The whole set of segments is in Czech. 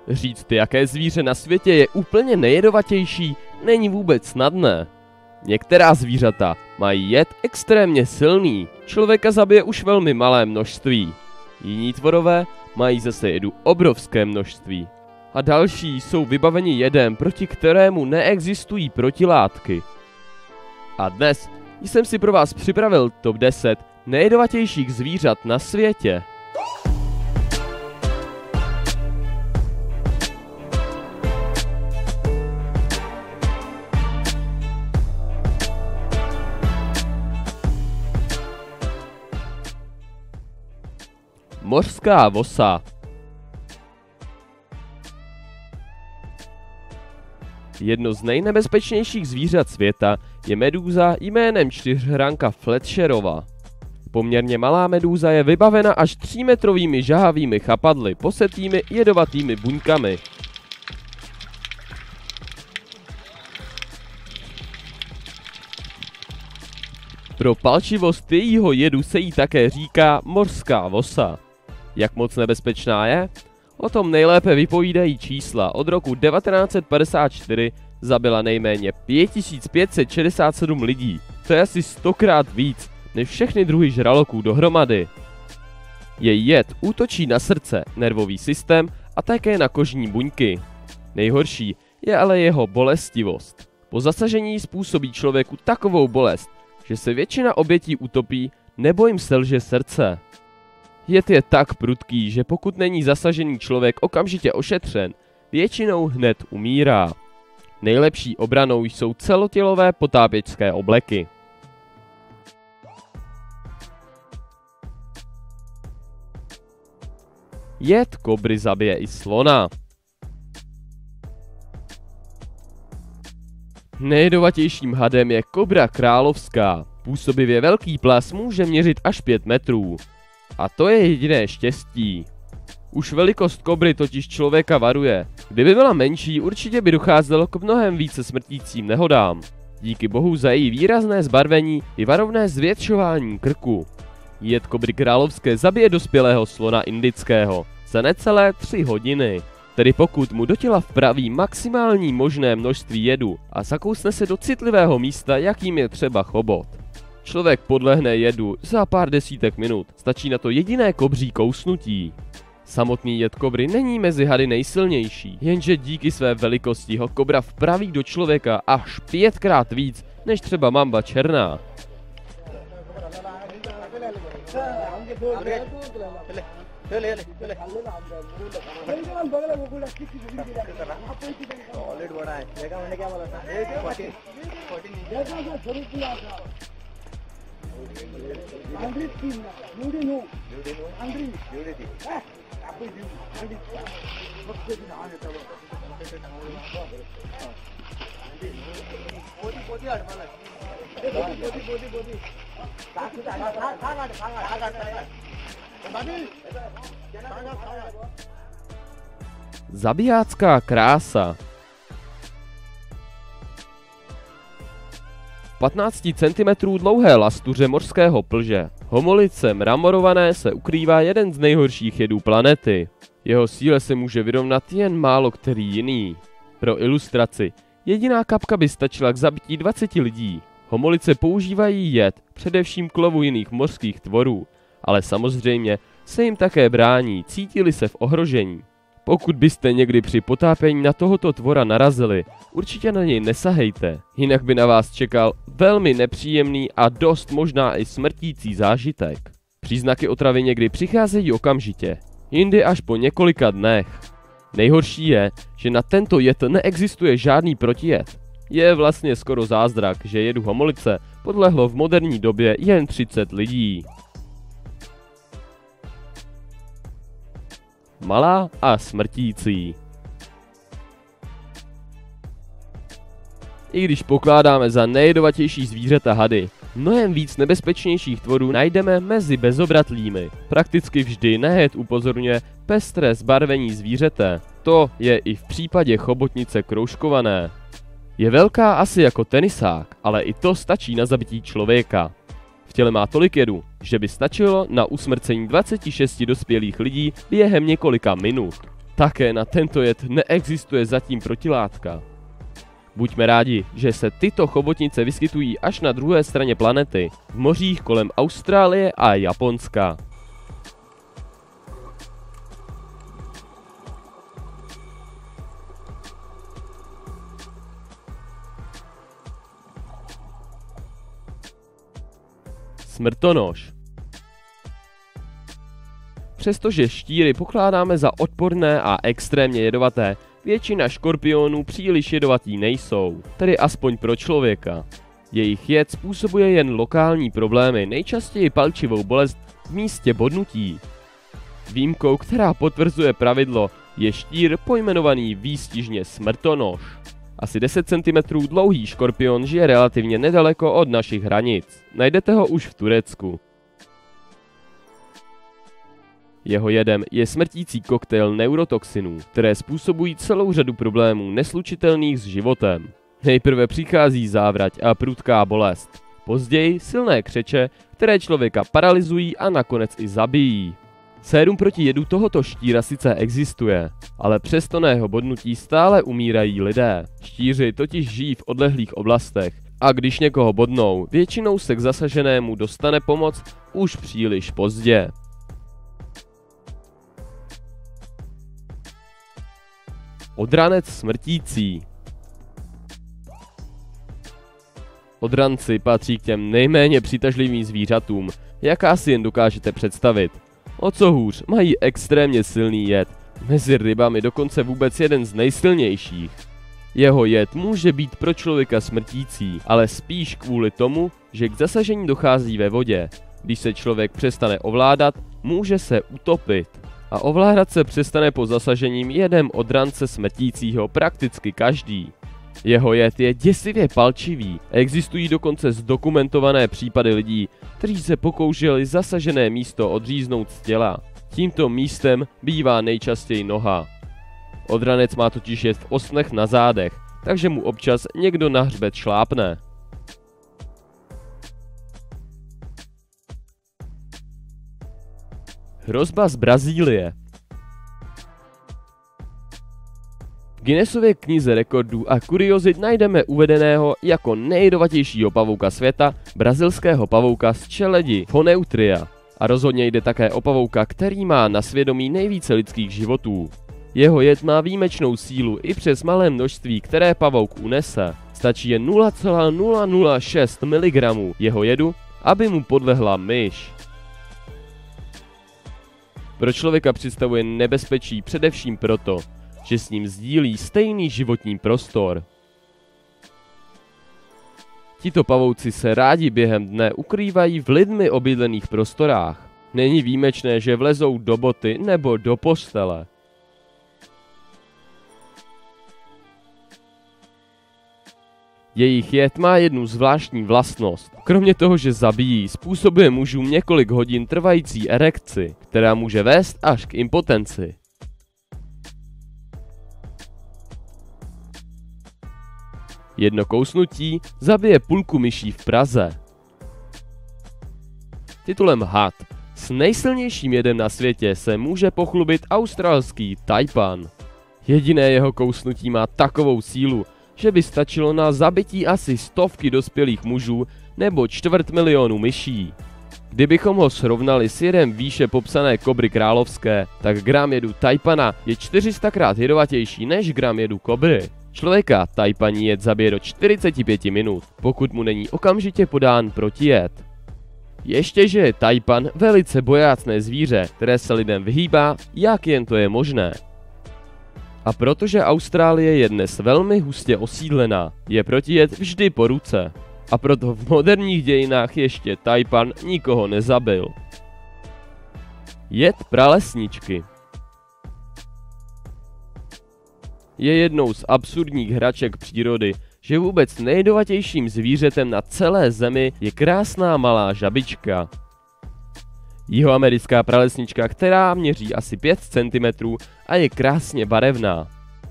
Říct, jaké zvíře na světě je úplně nejjedovatější, není vůbec snadné. Některá zvířata mají jed extrémně silný, člověka zabije už velmi malé množství. Jiní tvorové mají zase jedu obrovské množství. A další jsou vybaveni jedem, proti kterému neexistují protilátky. A dnes jsem si pro vás připravil top 10 nejjedovatějších zvířat na světě. Mořská vosa. Jedno z nejnebezpečnějších zvířat světa je medúza jménem čtyřhranka Fletcherova. Poměrně malá medúza je vybavena až 3metrovými žahavými chapadly posetými jedovatými buňkami. Pro palčivost jejího jedu se jí také říká mořská vosa. Jak moc nebezpečná je? O tom nejlépe vypovídají čísla. Od roku 1954 zabila nejméně 5567 lidí. To je asi 100krát víc než všechny druhy žraloků dohromady. Její jed útočí na srdce, nervový systém a také na kožní buňky. Nejhorší je ale jeho bolestivost. Po zasažení způsobí člověku takovou bolest, že se většina obětí utopí nebo jim selže srdce. Jed je tak prudký, že pokud není zasažený člověk okamžitě ošetřen, většinou hned umírá. Nejlepší obranou jsou celotělové potápěčské obleky. Jed kobry zabije i slona. Nejjedovatějším hadem je kobra královská. Působivě velký plas může měřit až 5 metrů. A to je jediné štěstí. Už velikost kobry totiž člověka varuje. Kdyby byla menší, určitě by docházelo k mnohem více smrtícím nehodám. Díky bohu za její výrazné zbarvení i varovné zvětšování krku. Jed kobry královské zabije dospělého slona indického za necelé 3 hodiny. Tedy pokud mu do těla vpraví maximální možné množství jedu a zakousne se do citlivého místa, jakým je třeba chobot. Člověk podlehne jedu za pár desítek minut, stačí na to jediné kobří kousnutí. Samotný jed kobry není mezi hady nejsilnější, jenže díky své velikosti ho kobra vpraví do člověka až 5krát víc než třeba mamba černá. Zabijácká krása. 15 cm dlouhé lastuře mořského plže, homolice mramorované, se ukrývá jeden z nejhorších jedů planety. Jeho síle se může vyrovnat jen málo který jiný. Pro ilustraci, jediná kapka by stačila k zabití 20 lidí. Homolice používají jed především k lovu jiných mořských tvorů, ale samozřejmě se jim také brání, cítili se v ohrožení. Pokud byste někdy při potápění na tohoto tvora narazili, určitě na něj nesahejte, jinak by na vás čekal velmi nepříjemný a dost možná i smrtící zážitek. Příznaky otravy někdy přicházejí okamžitě, jindy až po několika dnech. Nejhorší je, že na tento jed neexistuje žádný protijed. Je vlastně skoro zázrak, že jedu homolice podlehlo v moderní době jen 30 lidí. Malá a smrtící. I když pokládáme za nejjedovatější zvířata hady, mnohem víc nebezpečnějších tvorů najdeme mezi bezobratlými. Prakticky vždy na jed upozorňuje pestré zbarvení zvířete. To je i v případě chobotnice kroužkované. Je velká asi jako tenisák, ale i to stačí na zabití člověka. V těle má tolik jedu, že by stačilo na usmrcení 26 dospělých lidí během několika minut. také na tento jed neexistuje zatím protilátka. Buďme rádi, že se tyto chobotnice vyskytují až na druhé straně planety, v mořích kolem Austrálie a Japonska. Smrtonož. Přestože štíry pokládáme za odporné a extrémně jedovaté, většina škorpionů příliš jedovatí nejsou, tedy aspoň pro člověka. Jejich jed způsobuje jen lokální problémy, nejčastěji palčivou bolest v místě bodnutí. Výjimkou, která potvrzuje pravidlo, je štír pojmenovaný výstižně smrtonož. Asi 10 cm dlouhý škorpion žije relativně nedaleko od našich hranic. Najdete ho už v Turecku. Jeho jedem je smrtící koktejl neurotoxinů, které způsobují celou řadu problémů neslučitelných s životem. Nejprve přichází závrať a prudká bolest. Později silné křeče, které člověka paralyzují a nakonec i zabijí. Sérum proti jedu tohoto štíra sice existuje, ale přesto na jeho bodnutí stále umírají lidé. Štíři totiž žijí v odlehlých oblastech a když někoho bodnou, většinou se k zasaženému dostane pomoc už příliš pozdě. Odranec smrtící. Odranci patří k těm nejméně přitažlivým zvířatům, jaká si jen dokážete představit. O co hůř, mají extrémně silný jed, mezi rybami dokonce vůbec jeden z nejsilnějších. Jeho jed může být pro člověka smrtící, ale spíš kvůli tomu, že k zasažení dochází ve vodě. Když se člověk přestane ovládat, může se utopit. A ovládat se přestane po zasažením jedem odrance smrtícího prakticky každý. Jeho jed je děsivě palčivý, existují dokonce zdokumentované případy lidí, kteří se pokoušeli zasažené místo odříznout z těla. Tímto místem bývá nejčastěji noha. Odranec má totiž jed v ostnech na zádech, takže mu občas někdo na hřbet šlápne. Hrozba z Brazílie. V Guinnessově knize rekordů a kuriozit najdeme uvedeného jako nejjedovatějšího pavouka světa brazilského pavouka z čeledi Phoneutria. A rozhodně jde také o pavouka, který má na svědomí nejvíce lidských životů. Jeho jed má výjimečnou sílu i přes malé množství, které pavouk unese. Stačí jen 0,006 mg jeho jedu, aby mu podlehla myš. Pro člověka představuje nebezpečí především proto, že s ním sdílí stejný životní prostor. Tito pavouci se rádi během dne ukrývají v lidmi obydlených prostorách. Není výjimečné, že vlezou do boty nebo do postele. Jejich jed má jednu zvláštní vlastnost. Kromě toho, že zabíjí, způsobuje mužům několik hodin trvající erekci, která může vést až k impotenci. Jedno kousnutí zabije půlku myší v Praze. Titulem had s nejsilnějším jedem na světě se může pochlubit australský tajpan. Jediné jeho kousnutí má takovou sílu, že by stačilo na zabití asi 100 dospělých mužů nebo 250 000 myší. Kdybychom ho srovnali s jedem výše popsané kobry královské, tak gram jedu tajpana je 400krát jedovatější než gram jedu kobry. Člověka tajpaní jed zabije do 45 minut, pokud mu není okamžitě podán protijed. Ještě že je tajpan velice bojácné zvíře, které se lidem vyhýbá, jak jen to je možné. A protože Austrálie je dnes velmi hustě osídlená, je protijed vždy po ruce. A proto v moderních dějinách ještě tajpan nikoho nezabil. Jed pralesničky. Je jednou z absurdních hraček přírody, že vůbec nejjedovatějším zvířetem na celé zemi je krásná malá žabička. Jihoamerická pralesnička, která měří asi 5 cm a je krásně barevná.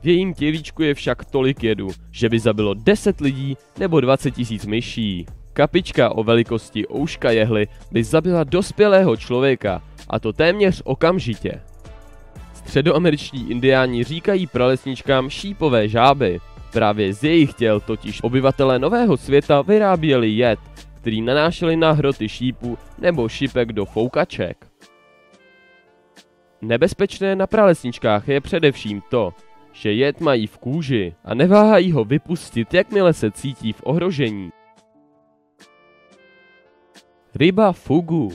V jejím tělíčku je však tolik jedu, že by zabilo 10 lidí nebo 20 000 myší. Kapička o velikosti ouška jehly by zabila dospělého člověka, a to téměř okamžitě. Středoameričtí indiáni říkají pralesničkám šípové žáby. Právě z jejich těl totiž obyvatelé Nového světa vyráběli jed, který nanášeli na hroty šípů nebo šipek do foukaček. Nebezpečné na pralesničkách je především to, že jed mají v kůži a neváhají ho vypustit, jakmile se cítí v ohrožení. Ryba fugu.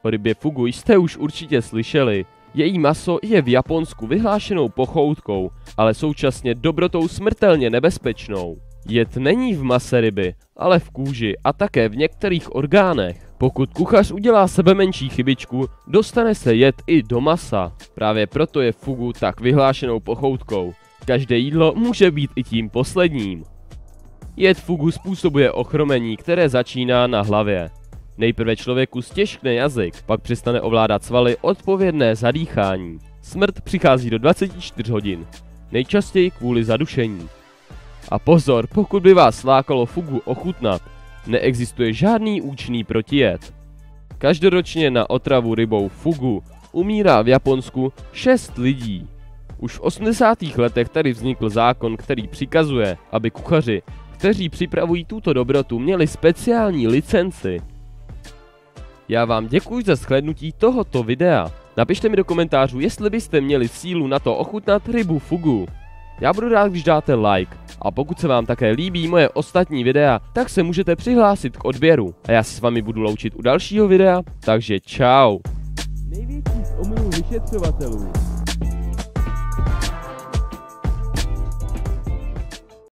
O rybě fugu jste už určitě slyšeli. Její maso je v Japonsku vyhlášenou pochoutkou, ale současně dobrotou smrtelně nebezpečnou. Jed není v mase ryby, ale v kůži a také v některých orgánech. Pokud kuchař udělá sebemenší chybičku, dostane se jed i do masa. Právě proto je fugu tak vyhlášenou pochoutkou. Každé jídlo může být i tím posledním. Jed fugu způsobuje ochromení, které začíná na hlavě. Nejprve člověku stěžkne jazyk, pak přestane ovládat svaly odpovědné za dýchání. Smrt přichází do 24 hodin, nejčastěji kvůli zadušení. A pozor, pokud by vás lákalo fugu ochutnat, neexistuje žádný účinný protijed. Každoročně na otravu rybou fugu umírá v Japonsku 6 lidí. Už v 80. letech tady vznikl zákon, který přikazuje, aby kuchaři, kteří připravují tuto dobrotu, měli speciální licenci. Já vám děkuji za shlédnutí tohoto videa. Napište mi do komentářů, jestli byste měli sílu na to ochutnat rybu fugu. Já budu rád, když dáte like. A pokud se vám také líbí moje ostatní videa, tak se můžete přihlásit k odběru. A já se s vámi budu loučit u dalšího videa, takže čau. Největší z omylů vyšetřovatelů.